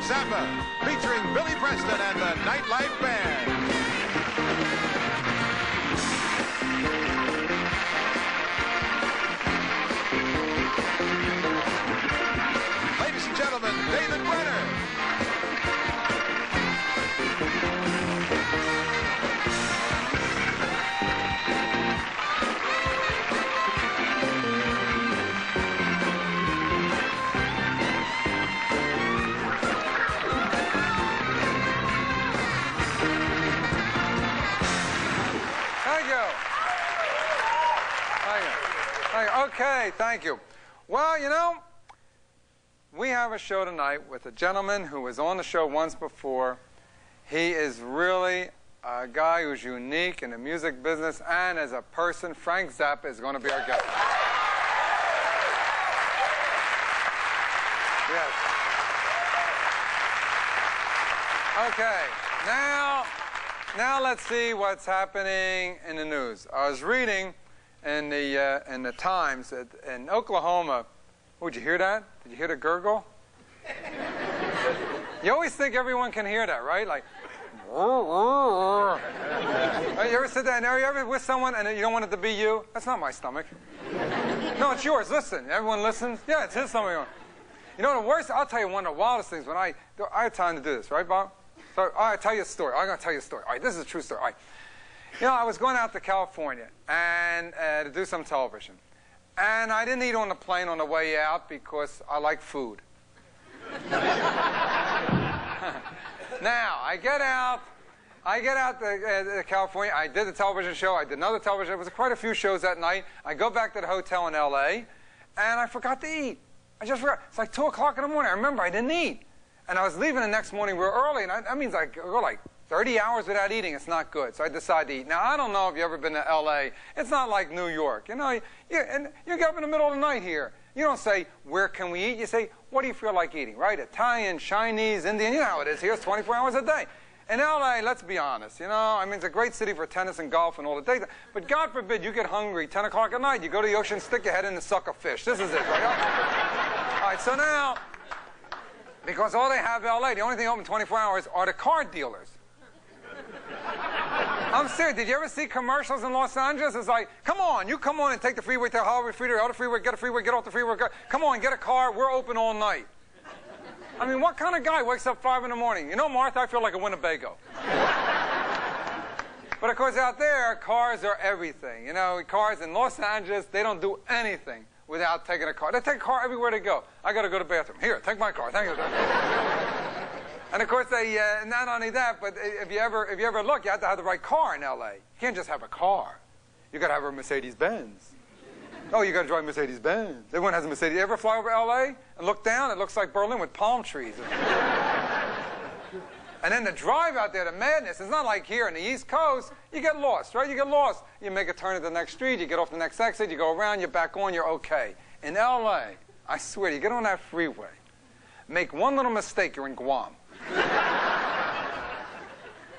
Zappa, featuring Billy Preston and the Nightlife Band. Ladies and gentlemen, David Brenner. Okay, thank you. Well, you know, we have a show tonight with a gentleman who was on the show once before. He is really a guy who's unique in the music business and as a person. Frank Zappa is going to be our guest. Yes. Okay, now let's see what's happening in the news. I was reading in the Times in Oklahoma. Oh, did you hear that? Did you hear the gurgle? You always think everyone can hear that, right? Like, you ever sit there and are you ever with someone and you don't want it to be you? That's not my stomach. No, it's yours. Listen. Everyone listens. Yeah, it's his stomach. You know the worst? I'll tell you one of the wildest things when I had time to do this, right, Bob? So I'll tell you a story. I'm going to tell you a story. All right, this is a true story. All right. You know, I was going out to California and to do some television. And I didn't eat on the plane on the way out because I like food. Now, I get out to California. I did the television show. I did another television show. There was quite a few shows that night. I go back to the hotel in L.A., and I forgot to eat. I just forgot. It's like 2 o'clock in the morning. I remember I didn't eat. And I was leaving the next morning real early, and that means I go like 30 hours without eating. It's not good. So I decided to eat. Now, I don't know if you've ever been to L.A. It's not like New York. You know, and you get up in the middle of the night here. You don't say, where can we eat? You say, what do you feel like eating, right? Italian, Chinese, Indian. You know how it is here. It's 24 hours a day. In L.A., let's be honest, you know, I mean, it's a great city for tennis and golf and all the day. But God forbid you get hungry 10 o'clock at night. You go to the ocean, stick your head in and suck a fish. This is it, right? All right, so now, because all they have in L.A., the only thing open 24 hours are the car dealers. I'm serious. Did you ever see commercials in Los Angeles? It's like, come on, you come on and take the freeway, take Hollywood freeway, out the freeway, get a freeway, get off the freeway. Come on, get a car. We're open all night. I mean, what kind of guy wakes up 5 in the morning? You know, Martha, I feel like a Winnebago. But of course, out there, cars are everything. You know, cars in Los Angeles, they don't do anything without taking a car. They take a car everywhere they go. I got to go to the bathroom. Here, take my car. Thank you. And of course, they not only that, but if you ever look, you have to have the right car in L.A. You can't just have a car. You got to have a Mercedes-Benz. Oh, you got to drive Mercedes-Benz. Everyone has a Mercedes. You ever fly over L.A. and look down? It looks like Berlin with palm trees. And then the drive out there, the madness. It's not like here on the East Coast. You get lost, right? You get lost. You make a turn at the next street. You get off the next exit. You go around. You're back on. You're okay. In L.A., I swear, you get on that freeway. Make one little mistake, you're in Guam.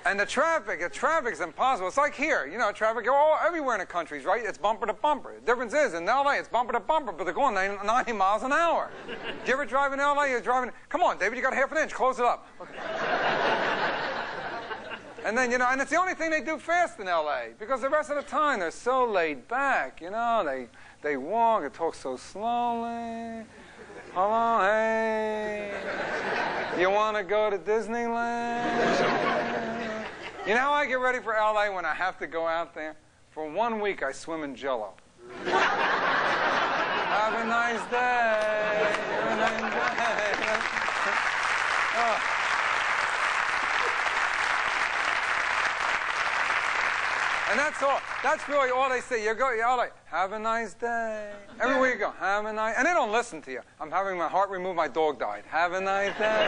And the traffic's impossible. It's like here, you know, traffic everywhere in the country, right? It's bumper to bumper. The difference is, in L.A., it's bumper to bumper, but they're going 90 miles an hour. Do you ever drive in L.A.? You're driving, come on, David, you got half an inch, close it up. Okay. And then, you know, and it's the only thing they do fast in L.A., because the rest of the time, they're so laid back, you know, they walk, they talk so slowly. Hello, hey. You want to go to Disneyland? You know how I get ready for L.A. when I have to go out there? For 1 week, I swim in Jell-O. Have a nice day. Have a nice day. Oh. And that's all. That's really all they say. You go, you're like, have a nice day. Everywhere you go, have a nice. And they don't listen to you. I'm having my heart removed. My dog died. Have a nice day.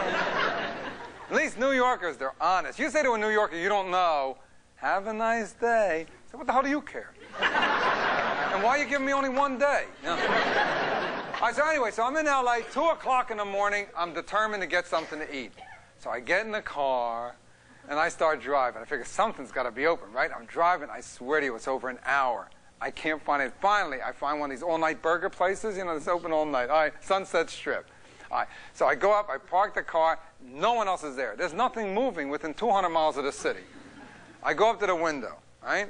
At least New Yorkers, they're honest. You say to a New Yorker you don't know, have a nice day. So what the hell do you care? And why are you giving me only 1 day? You know? All right, so anyway, so I'm in L.A. 2 o'clock in the morning. I'm determined to get something to eat. So I get in the car. And I start driving. I figure something's got to be open, right? I'm driving. I swear to you, it's over an hour. I can't find it. Finally, I find one of these all-night burger places. You know, it's open all night. All right, Sunset Strip. All right, so I go up, I park the car, no one else is there. There's nothing moving within 200 miles of the city. I go up to the window, right?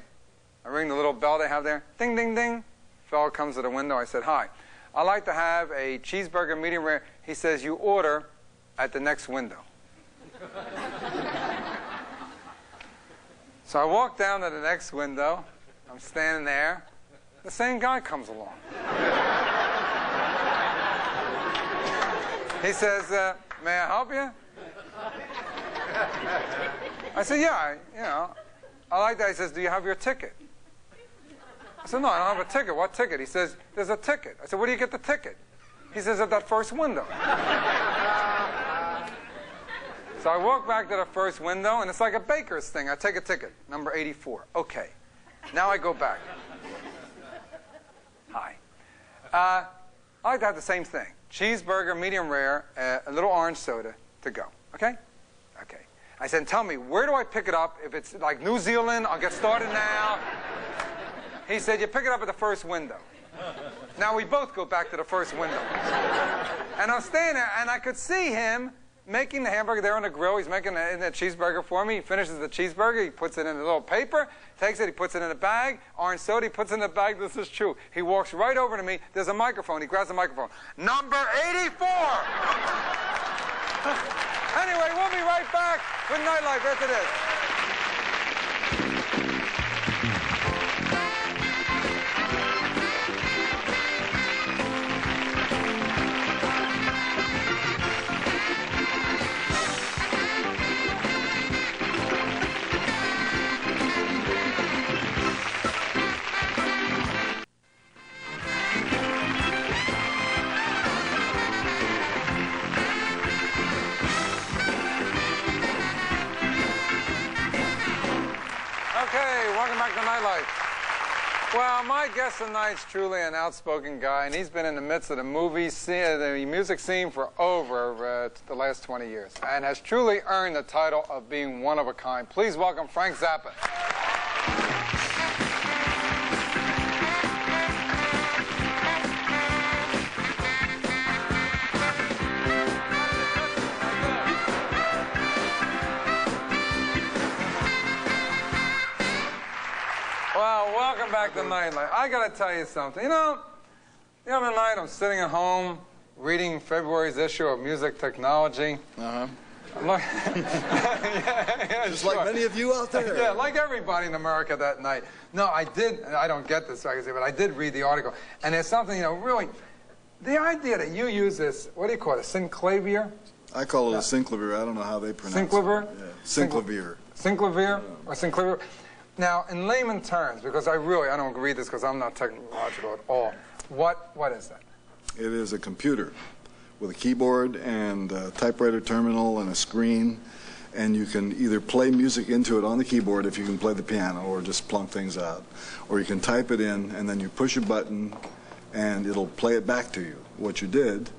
I ring the little bell they have there. Ding, ding, ding. Fellow comes to the window. I said, hi. I'd like to have a cheeseburger medium rare. He says, you order at the next window. So I walk down to the next window. I'm standing there. The same guy comes along. He says, may I help you? I said, yeah, I like that. He says, do you have your ticket? I said, no, I don't have a ticket. What ticket? He says, there's a ticket. I said, where do you get the ticket? He says, at that first window. So I walk back to the first window, and it's like a baker's thing. I take a ticket, number 84. Okay. Now I go back. Hi. I like to have the same thing. Cheeseburger, medium rare, a little orange soda to go. Okay? Okay. I said, tell me, where do I pick it up? If it's like New Zealand, I'll get started now. He said, you pick it up at the first window. Now we both go back to the first window. And I'm standing there, and I could see him making the hamburger there on the grill. He's making the cheeseburger for me. He finishes the cheeseburger. He puts it in a little paper, takes it, he puts it in a bag. Orange soda, he puts it in a bag. This is true. He walks right over to me. There's a microphone. He grabs the microphone. Number 84! Anyway, we'll be right back with Nightlife after this. Well, my guest tonight's truly an outspoken guy, and he's been in the midst of the movie scene, the music scene for over the last 20 years, and has truly earned the title of being one of a kind. Please welcome Frank Zappa. Well, welcome back to Nightlife. I got to tell you something. The other night I'm sitting at home reading February's issue of Music Technology. Uh-huh. Yeah, just sure. like many of you out there. Yeah, like everybody in America that night. No, I don't get this, but I did read the article. And there's something, really, the idea that you use this, what do you call it, synclavier? I call it a synclavier. I don't know how they pronounce synclavier? it. Yeah. Synclavier. Synclavier or synclavier? Now, in layman terms, because I don't read this because I'm not technological at all, what is that? It is a computer with a keyboard and a typewriter terminal and a screen, and you can either play music into it on the keyboard if you can play the piano or just plunk things out, or you can type it in and then you push a button and it'll play it back to you, what you did,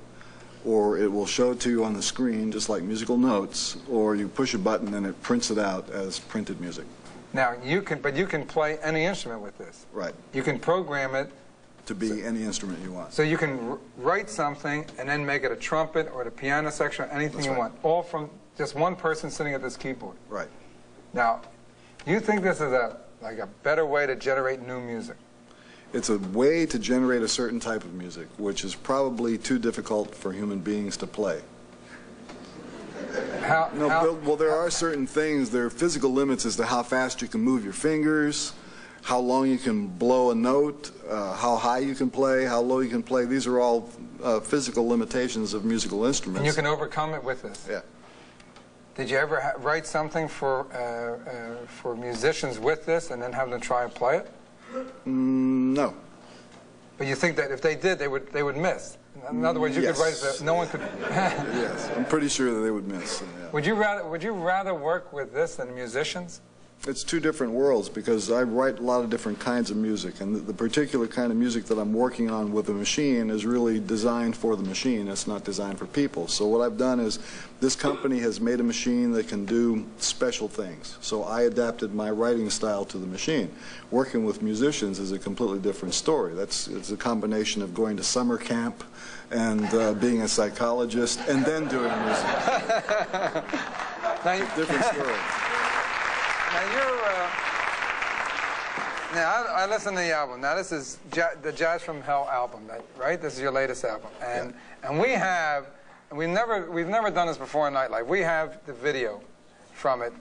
or it will show it to you on the screen just like musical notes, or you push a button and it prints it out as printed music. Now, you can play any instrument with this. Right. You can program it to be any instrument you want. So you can write something and then make it a trumpet or the piano section, anything That's you right. want, all from just one person sitting at this keyboard. Right. Now, you think this is like a better way to generate new music? It's a way to generate a certain type of music, which is probably too difficult for human beings to play. Well, there are certain things, there are physical limits as to how fast you can move your fingers, how long you can blow a note, how high you can play, how low you can play. These are all physical limitations of musical instruments. And you can overcome it with this? Yeah. Did you ever write something for musicians with this and then have them try and play it? No. But you think that if they did, they would miss? In other words, you could write it that no one could... Yes, I'm pretty sure that they would miss. Yeah. Would you rather work with this than musicians? It's two different worlds because I write a lot of different kinds of music, and the particular kind of music that I'm working on with the machine is really designed for the machine. It's not designed for people. So what I've done is this company has made a machine that can do special things. So I adapted my writing style to the machine. Working with musicians is a completely different story. It's a combination of going to summer camp and being a psychologist and then doing music. Different story. Now I listened to the album. Now this is the Jazz from Hell album, right? This is your latest album, and we've never done this before in Nightlife. We have the video from it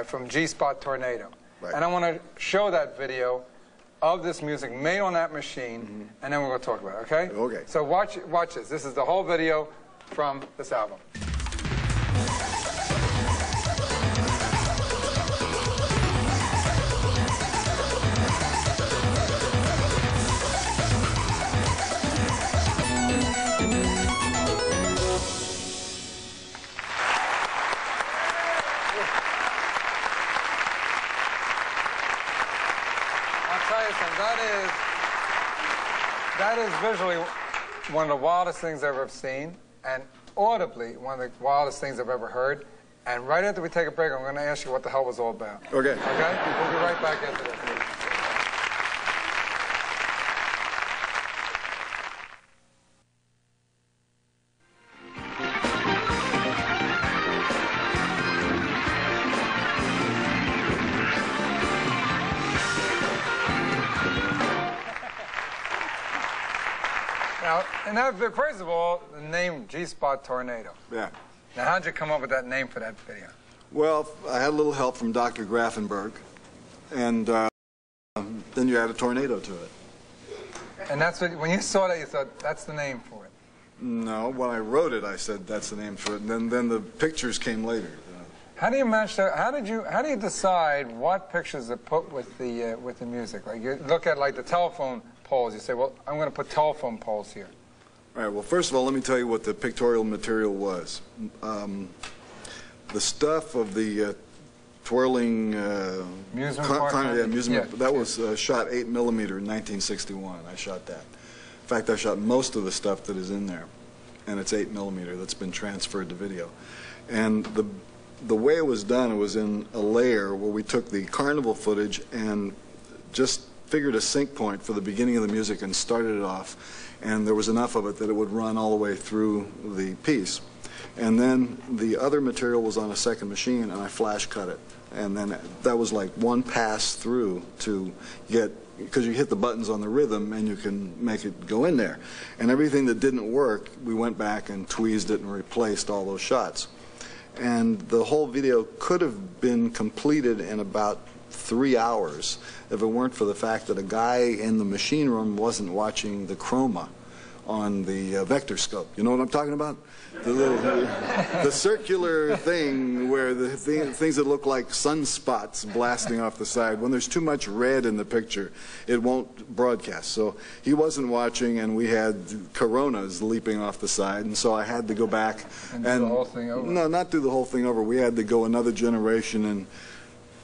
from G-Spot Tornado, right. And I want to show that video of this music made on that machine, and then we're going to talk about it. Okay? Okay. So watch this. This is the whole video from this album. That is visually one of the wildest things I've ever seen, and audibly one of the wildest things I've ever heard. And right after we take a break, I'm going to ask you what the hell was all about. Okay. Okay? We'll be right back into this. Now, first of all, the name G-Spot Tornado. Yeah. Now, how'd you come up with that name for that video? Well, I had a little help from Dr. Grafenberg, and then you add a tornado to it. And that's what, when you saw that, you thought, that's the name for it? No, when I wrote it, I said that's the name for it, and then the pictures came later. How do you match that? How do you decide what pictures to put with the music? Like you look at like the telephone poles, you say, well, I'm going to put telephone poles here. All right, well, first of all, let me tell you what the pictorial material was. The stuff of the twirling amusement, that was shot 8mm in 1961. I shot that. In fact, I shot most of the stuff that is in there, and it's 8mm that's been transferred to video. And the way it was done, it was in a layer where we took the carnival footage and just figured a sync point for the beginning of the music and started it off. And there was enough of it that it would run all the way through the piece. And then the other material was on a second machine, and I flash cut it. And then that was like one pass through to get, because you hit the buttons on the rhythm and you can make it go in there. And everything that didn't work, we went back and tweezed it and replaced all those shots. And the whole video could have been completed in about 3 hours if it weren't for the fact that a guy in the machine room wasn't watching the chroma on the vector scope. You know what I'm talking about? The circular thing where the things that look like sunspots blasting off the side. When there's too much red in the picture, it won't broadcast. So he wasn't watching, and we had coronas leaping off the side, and so I had to go back and do the whole thing over? No, not do the whole thing over. We had to go another generation and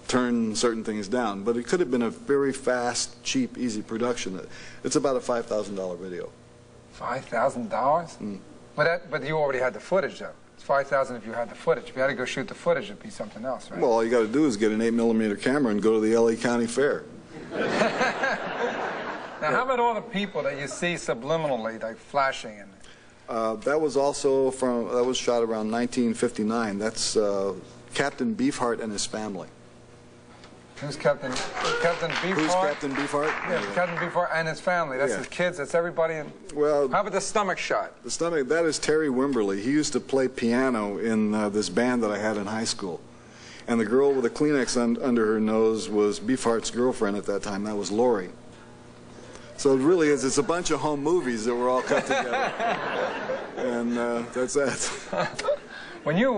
turn certain things down. But it could have been a very fast, cheap, easy production. It's about a $5,000 video. $5,000? Mm. But you already had the footage, though. It's $5,000 if you had the footage. If you had to go shoot the footage, it'd be something else, right? Well, all you got to do is get an 8mm camera and go to the LA County Fair. Now, how about all the people that you see subliminally, like flashing in it? That was also that was shot around 1959. That's Captain Beefheart and his family. Who's Captain Beefheart? Who's Captain Beefheart? Yeah, Captain Beefheart and his family. That's his kids. That's everybody. Well, how about the stomach shot? The stomach. That is Terry Wimberly. He used to play piano in this band that I had in high school, and the girl with a Kleenex under her nose was Beefheart's girlfriend at that time. That was Lori. So it really is. It's a bunch of home movies that were all cut together, and that's that. When you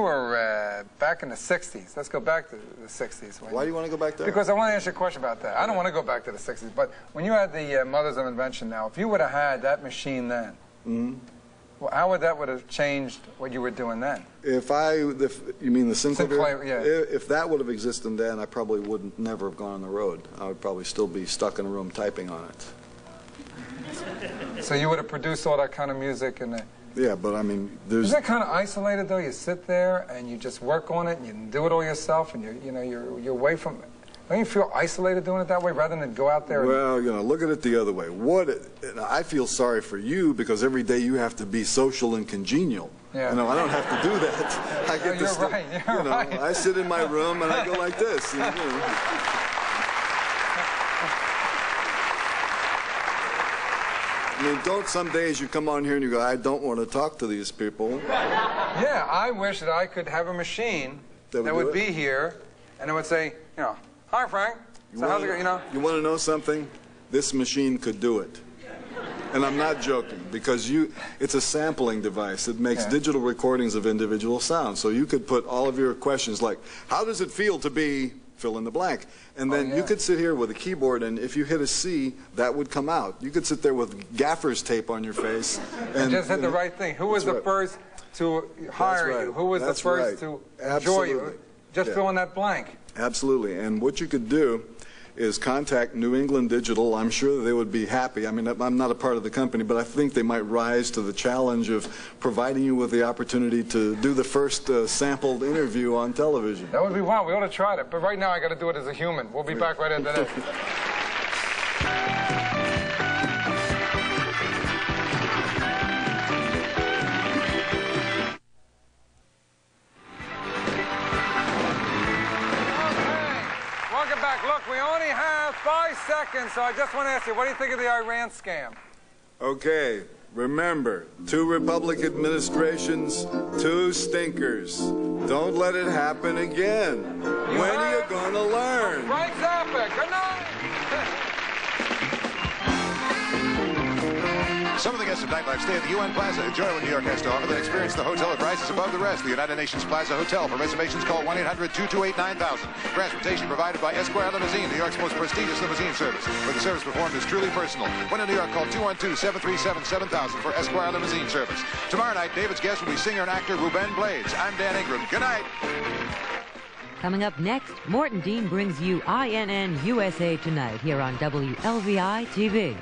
were back in the 60s, let's go back to the 60s. Why do you want to go back there? Because I want to ask you a question about that. I don't want to go back to the 60s, but when you had the Mothers of Invention now, if you would have had that machine then, Well, how would that have changed what you were doing then? If you mean the syndicated? Yeah. If that would have existed then, I probably would never have gone on the road. I would probably still be stuck in a room typing on it. So you would have produced all that kind of music and. Yeah, but I mean, there's. Is that kind of isolated though? You sit there and you just work on it, and you do it all yourself, and you're away from it. Don't you feel isolated doing it that way rather than go out there? Well, look at it the other way. I feel sorry for you because every day you have to be social and congenial. Yeah. I don't have to do that. I get You're right. You're right. I sit in my room and I go like this. I mean, don't some days you come on here and you go, I don't want to talk to these people. Yeah, I wish that I could have a machine that would be here and it would say, hi, Frank. So how's it going? You want to know something? This machine could do it. And I'm not joking, because it's a sampling device. It makes digital recordings of individual sounds. So you could put all of your questions like, how does it feel to be fill in the blank? And then you could sit here with a keyboard, and if you hit a C, that would come out. You could sit there with gaffer's tape on your face. And just hit the right thing. Who was the first to hire you? Who was the first to enjoy you? Just fill in that blank. Absolutely. And what you could do is contact New England Digital. I'm sure that they would be happy. I mean, I'm not a part of the company, but I think they might rise to the challenge of providing you with the opportunity to do the first sampled interview on television. That would be wild. We ought to try it. But right now, I got to do it as a human. We'll be back right after this. Look, we only have 5 seconds, so I just want to ask you, what do you think of the Iran scam? Okay, remember, 2 Republican administrations, 2 stinkers. Don't let it happen again. When are you going to learn? Frank Zappa, good night. Some of the guests of Nightlife stay at the UN Plaza. Enjoy what New York has to offer, then experience the hotel at prices above the rest. The United Nations Plaza Hotel. For reservations, call 1-800-228-9000. Transportation provided by Esquire Limousine, New York's most prestigious limousine service, where the service performed is truly personal. When in New York, call 212-737-7000 for Esquire Limousine service. Tomorrow night, David's guest will be singer and actor Ruben Blades. I'm Dan Ingram. Good night. Coming up next, Morton Dean brings you INN USA Tonight here on WLVI TV.